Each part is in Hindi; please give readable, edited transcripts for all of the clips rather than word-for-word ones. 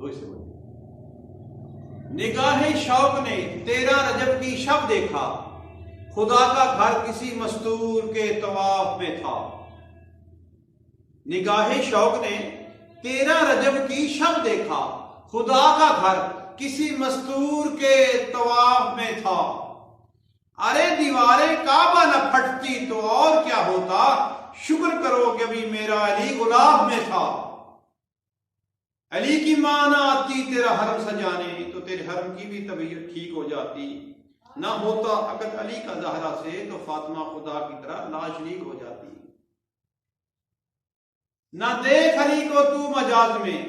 वो इसे बोलिए। निगाहे शौक ने 13 रजब की शब देखा, खुदा का घर किसी मस्तूर के तवाफ में था। निगाहे शौक ने 13 रजब की शब देखा, खुदा का घर किसी मस्तूर के तवाफ में था। अरे दीवारें काबा न फटती तो और क्या होता, शुक्र करो कि अभी मेरा अली गुलाब में था। अली की मां ना आती तेरा हरम सजाने तो तेरे हरम की भी तबीयत ठीक हो जाती। ना होता अगर अली का जहरा से तो फातिमा खुदा की तरह लाशरीक हो जाती। ना देख अली को तू मजाज में,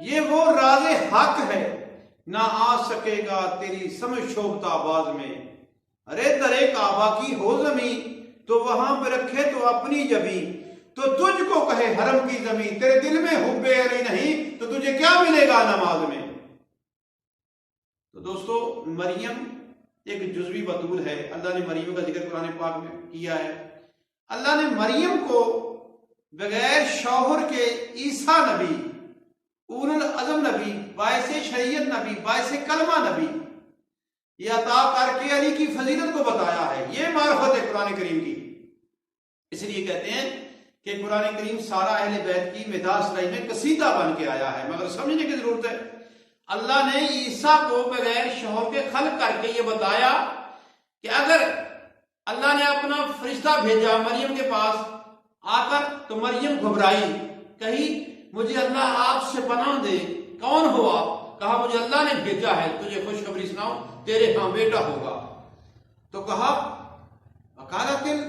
ये वो राज़े हक है, ना आ सकेगा तेरी समझ शोभता आवाज में। अरे दरे काबा की हो जमी तो वहां पे रखे तो अपनी जबी, तो तुझको कहे हरम की जमीन, तेरे दिल में हुब्बे अली नहीं तो तुझे क्या मिलेगा नमाज में। तो दोस्तों, मरियम एक जुज़वी बतूल है। अल्लाह ने मरियम का जिक्र कुरान पाक में किया है। अल्लाह ने मरियम को बगैर शौहर के ईसा नबी, उलुल अज़म नबी, बाइसे शरीयत नबी, बाइसे कलमा नबी ये अता करके अली की फजीलत को बताया है। ये मार्फत है कुरान करीम की। इसलिए कहते हैं कि कुरान करीम सारा अहले बैत की मिदास में कसीदा बन के आया है। मगर समझने की जरूरत है, अल्लाह ने ईसा को बगैर शौहर के खल्क करके ये बताया कि अगर अल्लाह ने अपना फरिश्ता भेजा मरियम के पास आकर तो मरियम घबराई, कही मुझे अल्लाह आपसे पनाह दे, कौन हो आप? कहा मुझे अल्लाह ने भेजा है तुझे खुशखबरी सुनाऊं, तेरे हां बेटा होगा। तो कहा वकालतिन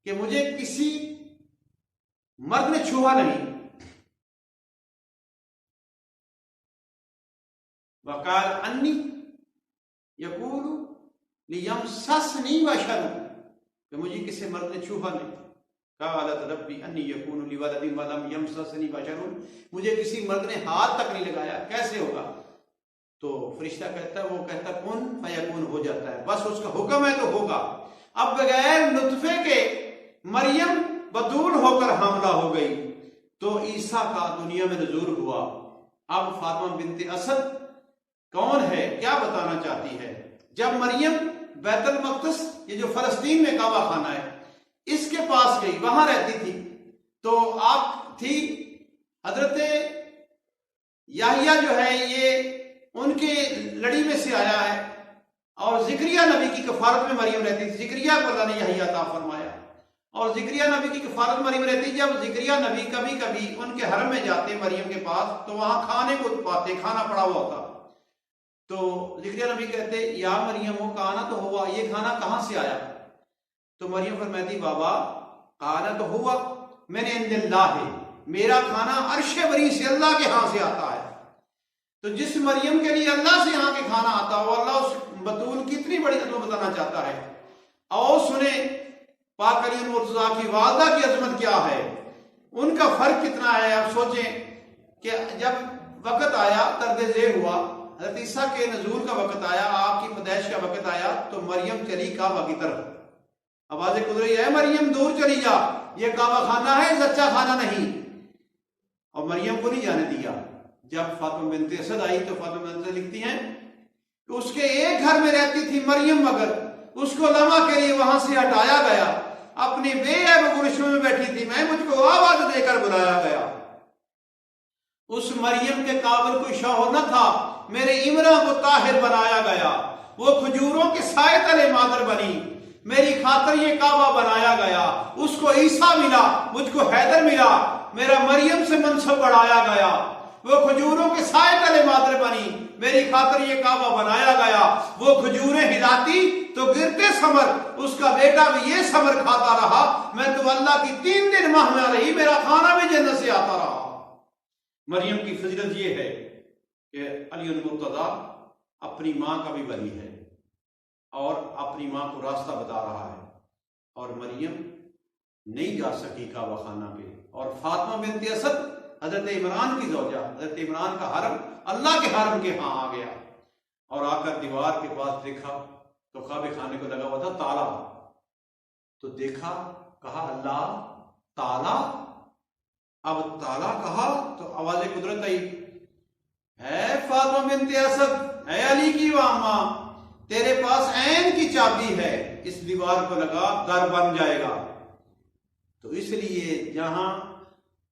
कि मुझे किसी मर्द ने छुआ नहीं। वकाल अन्नी यकूलु लियमससनी बशरु, कि मुझे किसी मर्द ने छुआ नहीं। कालत रब्बी अन्नी यकूनु ली वलदिन वलम यमससनी बशरुन, मुझे किसी मर्द ने हाथ तक नहीं लगाया, कैसे होगा? तो फरिश्ता कहता है, वो कहता कुन फयकुन, हो जाता है, बस उसका हुक्म है तो होगा। अब बगैर नुतफे के मरियम बतूल होकर हमला हो गई तो ईसा का दुनिया में नजूर हुआ। अब फातिमा बिनते असद कौन है, क्या बताना चाहती है? जब मरियम बैतुल मक़दिस, ये जो फलस्तीन में काबा खाना है, इसके पास गई, वहां रहती थी, तो आप थी हजरत याहिया जो है ये उनके लड़ी में से आया है, और जिक्रिया नबी की कफारत में मरियम रहती थी। जिक्रिया को अल्लाह ने याहिया अता फरमाया, और जिक्रिया नबी की कफारत मरियम रहती। जब जिक्रिया नबी कभी कभी उनके हरम में जाते मरियम के पास, तो वहां खाने को पाते, खाना पड़ा हुआ होता। तो जिक्रिया नबी कहते या मरियम वो खाना तो हुआ, ये खाना कहां से आया? तो मरियम फरमाती बाबा खाना तो हुआ मैंने इंदिल्लाह है, मेरा खाना अर्श बरी से अल्लाह के यहां से आता है। तो जिस मरियम के लिए अल्लाह से यहाँ के खाना आता हो, अल्लाह उस बतूल की इतनी बड़ी अजमत बताना चाहता है। और सुने पाक अली मुर्तज़ा की वालदा की अजमत क्या है, उनका फर्क कितना है। अब सोचें कि जब वक्त आया, तर्द-ए हुआ, हज़रत ईसा के नज़ूल का वक्त आया, आपकी पैदाइश का वक्त आया, तो मरियम चली काबा की तरफ। आवाज़ गुजर रही है, मरियम दूर चली जा, ये काबा खाना है, सच्चा खाना नहीं। और मरियम को नहीं जाने दिया। जब फातिमा बिनते असद आई तो फातिमा बिनते असद लिखती हैं कि उसके एक घर में रहती थी मरियम, मगर उसको लम्हा के लिए वहां से हटाया गया, अपनी बेऐब गुलशन में बैठी थी, मैं मुझको आवाज देकर बुलाया गया। उस मरियम के काबिल कोई शौहर न था, मेरे इमरा को ताहिर बनाया गया, वो खजूरों के साए तले मादर बनी, मेरी खातर ये काबा बनाया गया। उसको ईसा मिला, मुझको हैदर मिला, मेरा मरियम से मनसब बढ़ाया गया। वो खजूरों के साए तले मादर बनी, मेरी खातर ये काबा बनाया गया। वो खजूरें हिलाती तो गिरते समर, उसका बेटा भी ये समर खाता रहा। मैं तो अल्लाह की 3 दिन माह में रही, मेरा खाना भी जन्नत से आता रहा। मरियम की फजीलत ये है कि अली मुर्तज़ा अपनी मां का भी वली है और अपनी मां को रास्ता बता रहा है, और मरियम नहीं जा सकी काबा खाना पे। और फातिमा बिनते असद हजरत इमरान की ज़ौजा, हजरत इमरान का हरम अल्लाह के हरम के यहाँ आ गया, और आकर दीवार के पास देखा तो काबे खाने को लगा हुआ था ताला। तो देखा, कहा अल्लाह ताला, अब ताला कहा तो आवाज कुदरत आई, है फातिमा बिन्ते असद, है अली की वामा, तेरे पास ऐन की चाबी है, इस दीवार को लगा दर बन जाएगा। तो इसलिए जहां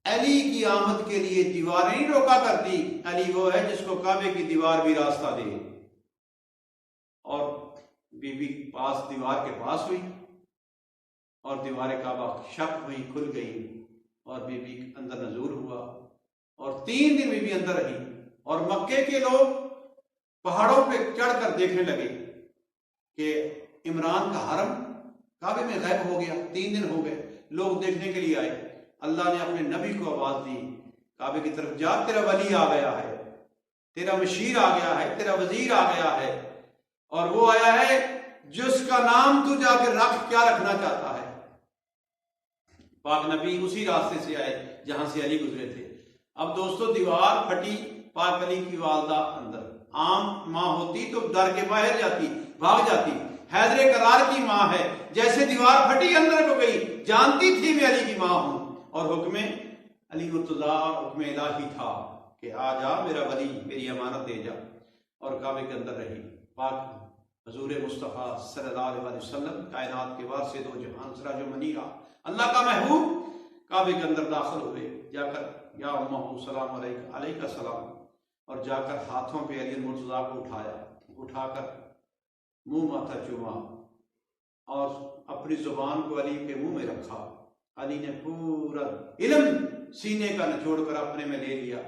अली की आमद के लिए दीवार नहीं रोका करती, अली वो है जिसको काबे की दीवार भी रास्ता दे। और बीबी पास दीवार के पास हुई और दीवार काबा शक हुई, खुल गई और बीबी अंदर नजूर हुआ और 3 दिन बीबी अंदर रही। और मक्के के लोग पहाड़ों पे चढ़कर देखने लगे कि इमरान का हरम काबे में गायब हो गया। 3 दिन हो गए, लोग देखने के लिए आए। अल्लाह ने अपने नबी को आवाज दी काबे की तरफ, जा, तेरा वली आ गया है, तेरा मशीर आ गया है, तेरा वजीर आ गया है, और वो आया है जिसका नाम तू जाकर रख, क्या रखना चाहता है। पाक नबी उसी रास्ते से आए जहां से अली गुजरे थे। अब दोस्तों दीवार फटी, पाक अली की वालदा अंदर। आम माँ होती तो डर के बाहर जाती, भाग जाती। हैदर करार की माँ है, जैसे दीवार फटी अंदर को गई, जानती थी मैं अली की माँ हूं, और हुक्म अली मुर्तजा, हुक्म इलाही था कि आ जा मेरा वली, मेरी अमानत दे जा, और काबे के अंदर रही। पाक हजूर मुस्तफ़ा सल्लल्लाहु अलैहि वसल्लम कायनात के वारिस दो जहान सिराज मनीरा, अल्लाह का महबूब, काबे के अंदर दाखिल हुए। जाकर या उम्मा सलाम अलैका सलाम, और जाकर हाथों पे अली मुर्तजा को उठाया, उठाकर मुंह माथा चूमा और अपनी जुबान को अली के मुंह में रखा। अली ने पूरा इल्म सीने का निचोड़ कर अपने में ले लिया।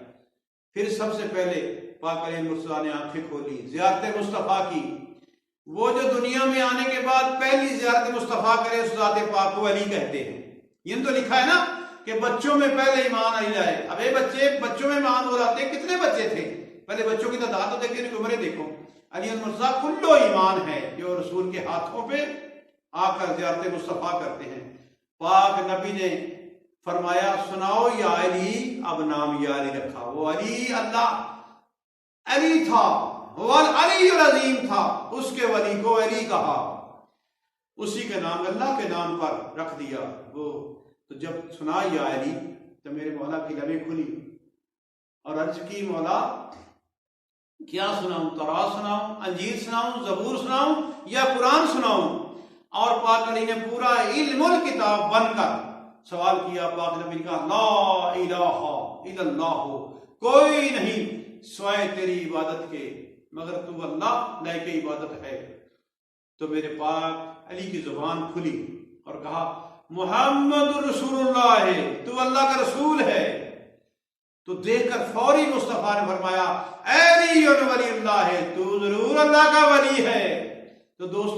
फिर सबसे पहले पाक अली मुर्तजा ने आंखें खोली, ज़ियारत मुस्तफ़ा की। वो जो दुनिया में आने के बाद पहली ज़ियारत मुस्तफ़ा करे उस ज़ात पाक को अली कहते हैं। ये तो लिखा है ना कि बच्चों में पहले ईमान आ जाए। अब ये बच्चों में ईमान हो जाते हैं। कितने बच्चे थे पहले? बच्चों की तादाद तो देखिए, इनकी उम्रें देखो। अली मुर्तजा कुल्लो ईमान है जो रसूल के हाथों पे आकर ज़ियारत मुस्तफ़ा करते हैं। पाक नबी ने फरमाया, सुनाओ या अली, अब नाम या अली रखा। वो अली अल्लाह अली था, वो अली अजीम था, उसके वली को अली कहा, उसी के नाम अल्लाह के नाम पर रख दिया। वो तो जब सुना या अली तो मेरे मौला की लबें खुली और अर्ज की, मौला क्या सुनाऊं? तौरात सुनाऊं, अंजीर सुनाऊं, जबूर सुनाऊं या कुरान सुनाऊं? और पाक अली ने पूरा इल्मुल किताब बनकर सवाल किया। पाक नबी का, ला इलाहा इल्लल्लाह, कोई नहीं सिवाय तेरी इबादत के मगर तू अल्लाह लायक इबादत है। तो मेरे पाक अली की जुबान खुली और कहा, मुहम्मद रसूलुल्लाह है, तू अल्लाह का रसूल है। तो देखकर फौरी मुस्तफा ने फरमाया, अली वली अल्लाह है, तू जरूर अल्लाह का वली है। तो दोस्तों